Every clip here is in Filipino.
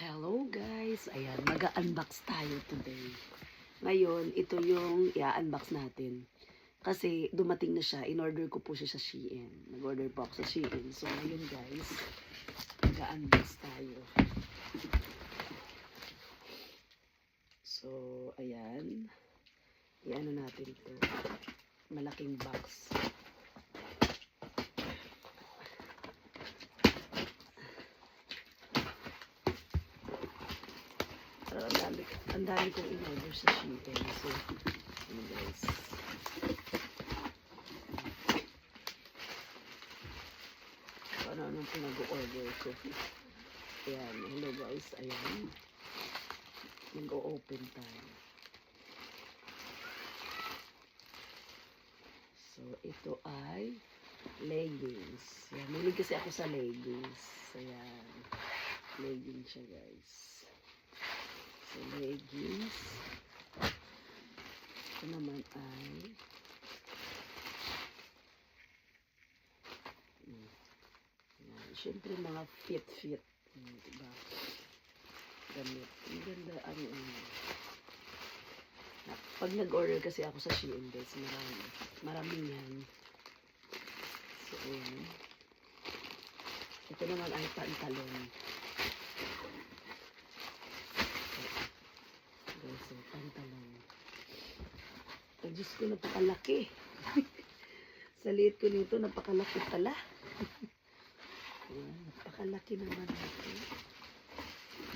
Hello guys! Ayan, mag-unbox tayo today. Ngayon, ito yung i-unbox natin. Kasi dumating na siya, in-order ko po siya sa Shein. Nag-order po ako sa Shein. So ngayon guys, mag-unbox tayo. So, ayan. I-ano natin ito. Malaking box. Ang dami kong in-order sa Shein. So, yun guys. So, ano-anong pinag-order ko. Ayan. Hello guys. Ayan. Mag-o-open tayo. So, ito ay leggings. Ayan. Mahilig kasi ako sa leggings. Ayan. Leggings siya guys. So, leggings. Ito naman ay siyempre mga fit. Diba? Gamit. Ang ganda. Pag nag-order kasi ako sa Shein guys, maraming yan. So, ayan. Ito naman ay pantalon. Guys, so, pantalon. Ay, Diyos ko, napakalaki. Sa liit ko nito, napakalaki pala. Ayan, napakalaki naman ito.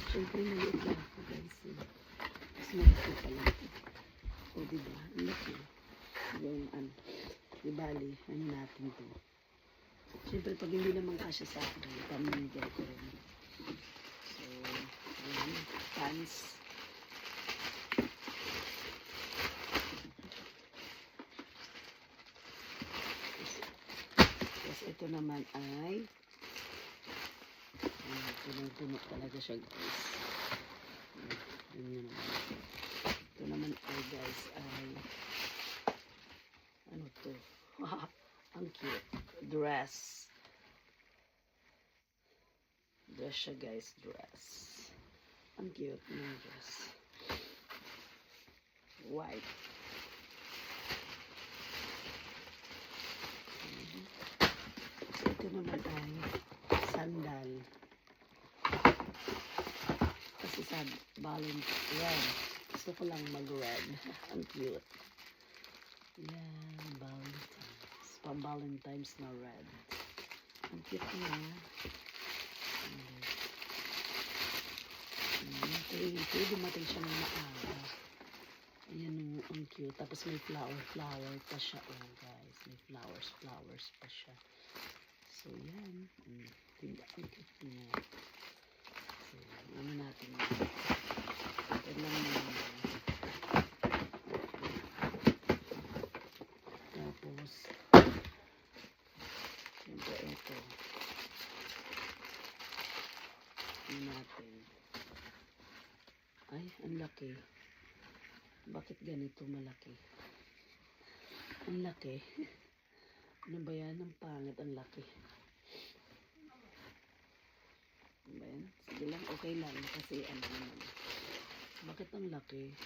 Siyempre, maliit lang ako, guys. Mas malaki pala. O, diba? Ang laki. Yung, ibali, ano natin ito. Siyempre, pag hindi naman kasya sa akin, pamimigay ko rin. So, ayan, pants. Ito naman ay puno talaga siya guys. Ito naman ay guys ay ano to? Ang cute. Dress siya guys. Dress. Ang cute ng dress. White. Ito naman ay sandal. Kasi sa red. Gusto ko lang mag-red. Ang cute. Yan, Valentine's. Pang-Valentine's na red. Ang cute niya. Ito, dumating siya ng maaga. Ayan, ang cute. Tapos may flower pa siya. Oh, guys. May flowers pa siya. So, yan. Diba? Ang cute niya. So, ano natin yan? Ito lang naman. Tapos, siyempre ito. Ano natin? Ay, ang laki. Bakit ganito malaki? Ang laki. Ano ba yan? Ang pangit, ang laki. Ano ba yan? Sige lang, okay lang. Kasi ano naman. Bakit ang laki?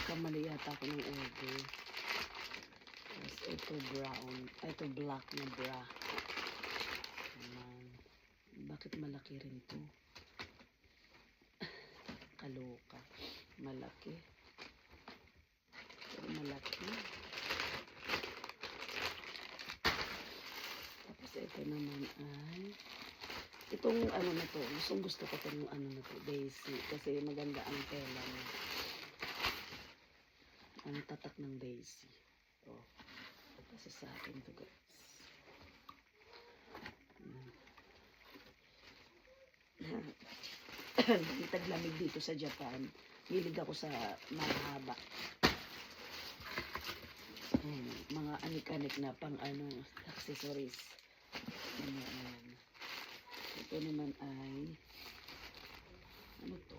Kamali yata ako ng order. Tapos ito brown. Ito black na bra. Bakit malaki rin to? Kaloka. Malaki. Malaki. Tapos ito naman ay itong ano na to. Gusto ko itong ano na to. Daisy. Kasi maganda ang tela niya. Ang tatak ng Daisy. Oh. Kasi sa akin to guys. Taglamig dito sa Japan. Hilig ako sa mahaba. Mga anik-anik na pang accessories. Ayan. Ito naman ay ano to?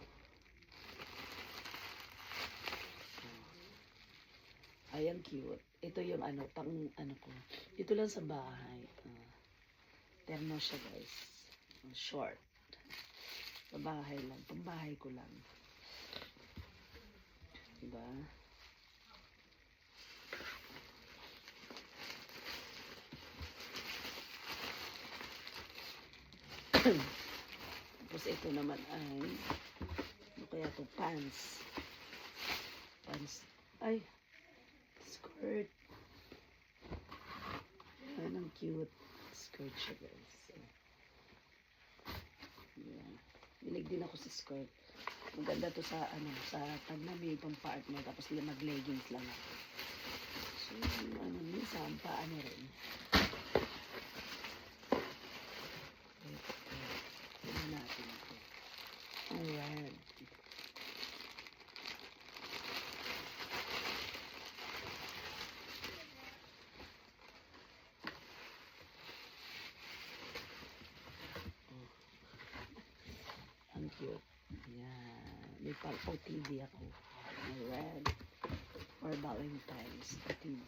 Ay, ang cute. Ito yung pang ko. Ito lang sa bahay. Terno siya guys. Short. Pabahay lang. Pambahay ko lang. Diba? Tapos ito naman ay ano kaya to? Pants. Pants. Ay. Skirt. Ayan ang cute. Skirt siya guys. Ayan. Bilig din ako sa skirt. Maganda to sa ano, sa pag may pang partner tapos mag-leggings lang ako. So, ano, minsan paano rin. Tignan natin ito. Alright. Ang cute. Ayan. May OTD ako. Red. For Valentine's. OTD.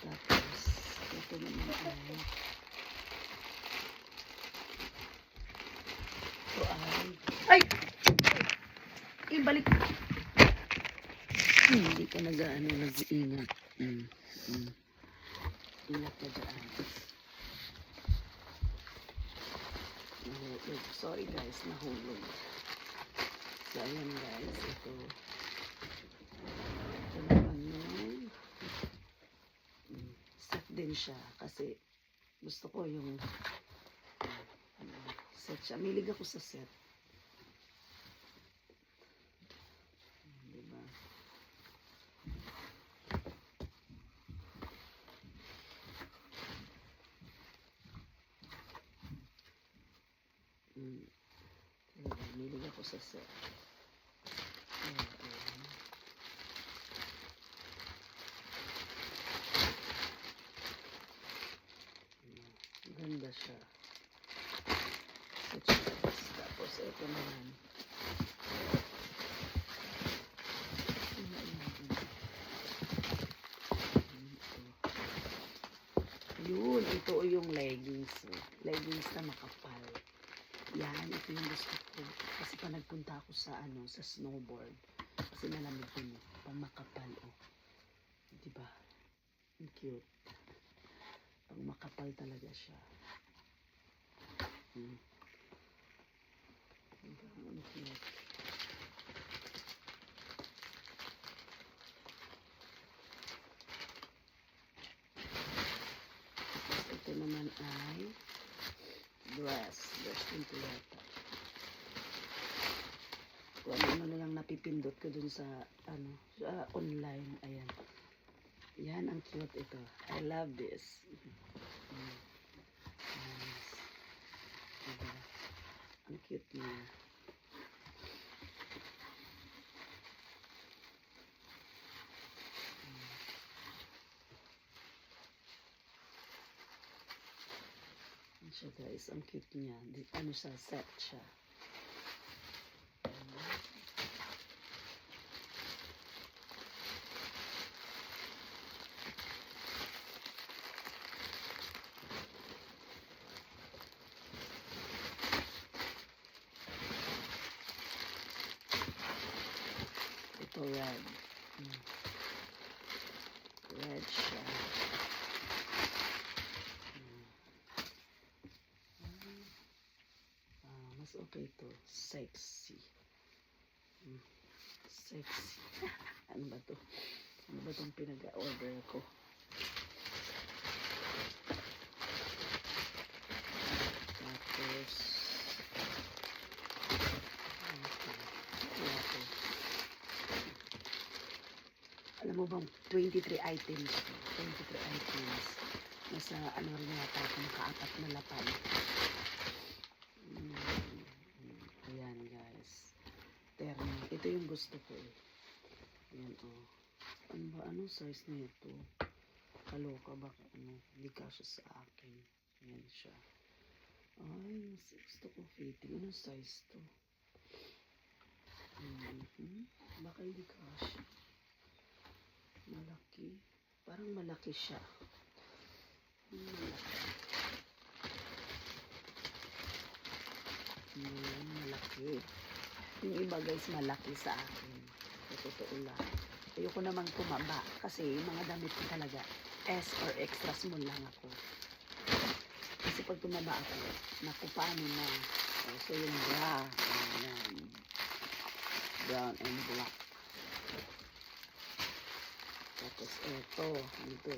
Tapos, ito naman ay! Ibalik! Hindi ka nag-iingat. Ingat ka dyan. Sorry guys, nahulog. So, ayan guys, ito naman yung set din siya kasi gusto ko yung set siya. Milig ako sa set. Diba? Milig ako sa set. Ganda siya. Tapos ito naman. Yun, ito yung leggings. Leggings na makapal. Yan, ito yung gusto ko. Kasi pa nagpunta ako sa sa snowboard. Kasi nalamig yun. Pang makapal, oh. Diba? Ang cute. Pang makapal talaga siya. Ang cute. Ito naman ay dress din to yata. Kung ano na lang napipindot ko dun sa sa online. Ayan. Yan ang cute ito. I love this. Nice. Diba? Ang cute niya. Siya guys, ang cute niya. Ano siya, set siya. Ito red. Red siya. Mas okay to. Sexy. Sexy. Ano ba to? Ano ba itong pinag-order ko? Tapos alam mo bang 23 items? 23 items. Nasa ano rin yata kung kaapat na lapan. Ayan guys. Terno. Ito yung gusto ko eh. Ayan oh. Ano ba? Anong size na ito? Kaloka ba? Hindi kasya sa akin. Ayan siya. Ay, gusto ko fitting. Anong size to? Baka hindi kasya. Parang malaki siya. Malaki. Malaki. Yung iba guys, malaki sa akin. Sa totoo lang. Ayoko namang tumaba kasi yung mga damit ko talaga S or extra small lang ako. Kasi pag tumaba ako, naku, paano na. So yung bra, ayan. Brown and black. Tapos ito, ito.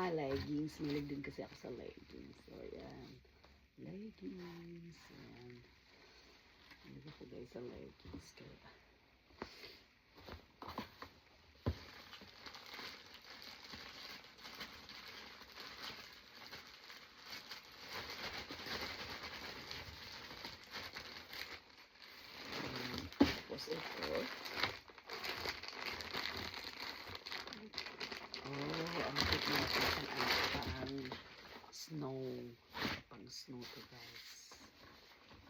Leggings. Malig din kasi ako sa leggings. So, ayan. Leggings. Ayan. Malig ako guys sa leggings. Kaya. Tapos ito. Ang cute na ito. Pang snow. Pang snow to guys.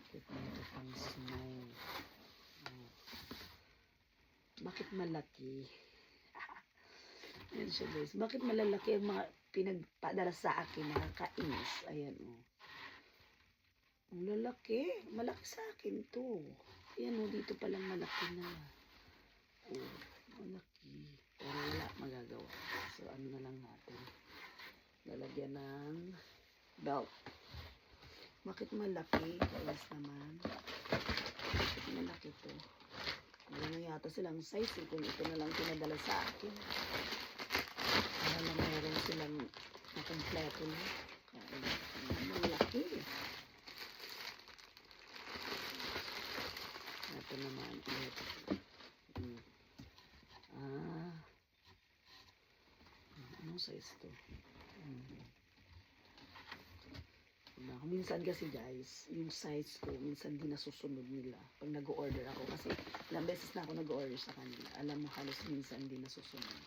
Cute na ito pang snow. Bakit malaki? Ayan siya guys. Bakit malalaki ang mga pinagpadala sa akin? Nakakainis. Ayan ang lalaki. Malaki sa akin to. Ayan dito palang malaki na. Malaki. Pero wala magagawa. So ano na lang natin. Lalagyan ng belt. Bakit malaki? Guys naman. Bakit malaki to? Wala na yata silang size kung ito na lang pinadala sa akin. Para na meron silang nakompleto na. Malaki. Ito naman. Anong size to? Minsan kasi guys, yung size ko, minsan di nasusunod nila pag nag-order ako. Kasi ilang beses na ako nag-order sa kanila. Alam mo, halos minsan di nasusunod.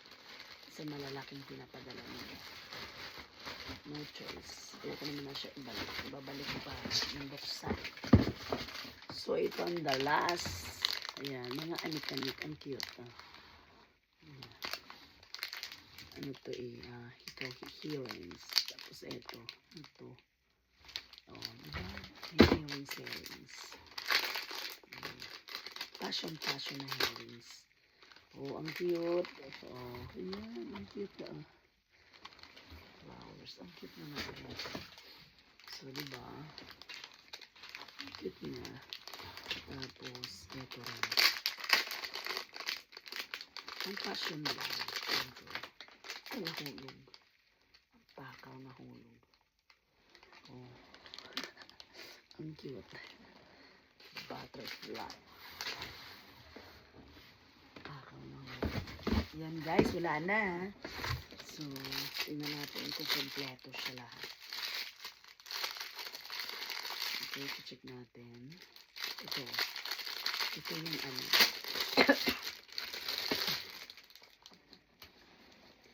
Kasi malalaking pinapadala nila. No choice. Ayoko naman na siya ibalik. Ibabalik ko pa ng buksan. So, ito ang the last. Ayan, mga anik-anik. Ang cute. Ano to hearings. Tapos ito. Diba? Hearings. Passion na hearings. Ang cute. Ayan, ang cute na. Flowers. Ang cute na naman. So, diba? Ang cute na. Tapos, ito rin. Ang passion na lang. Ang hulog. Ang takaw na hulog. Ang cute. Butterfly. Takaw na hulog. Yan guys, wala na. So, tingnan natin kung kompleto siya lahat. Okay, check natin. Ito yung ano.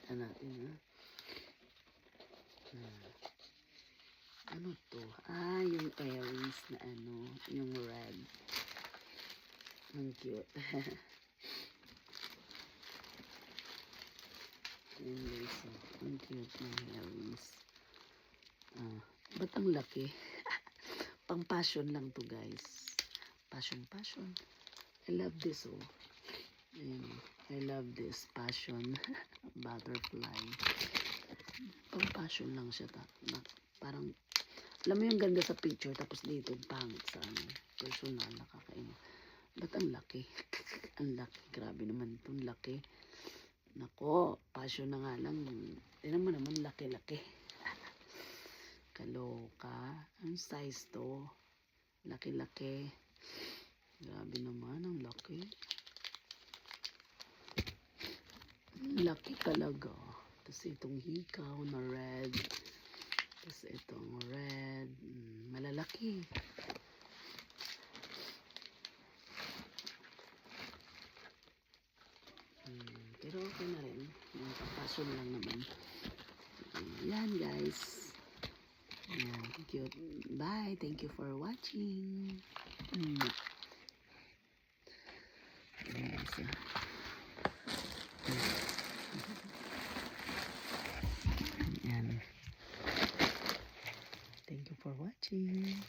Tignan natin ano to? Yung earrings na yung red. Ang cute. Ayan guys, ang cute ng earrings. Ba't ang laki? Pang passion lang to guys. Passion. I love this Ayan, I love this passion. Butterfly. Pang passion lang siya. Parang, alam mo yung ganda sa picture, tapos dito pangit sa personal, nakakainis. Ba't ang laki? Ang laki. Grabe naman itong laki. Nako, passion na nga lang. Tignan mo naman, laki-laki. Kaloka. Ang size to. Laki-laki. Grabe naman, ang laki. Laki talaga. Tapos itong hikaw na red. Tapos itong red. Malalaki. Pero okay na rin. Yung papasyon lang naman. Yan guys. Yan. Cute. Bye. Thank you for watching. siya. Yan. Thank you for watching.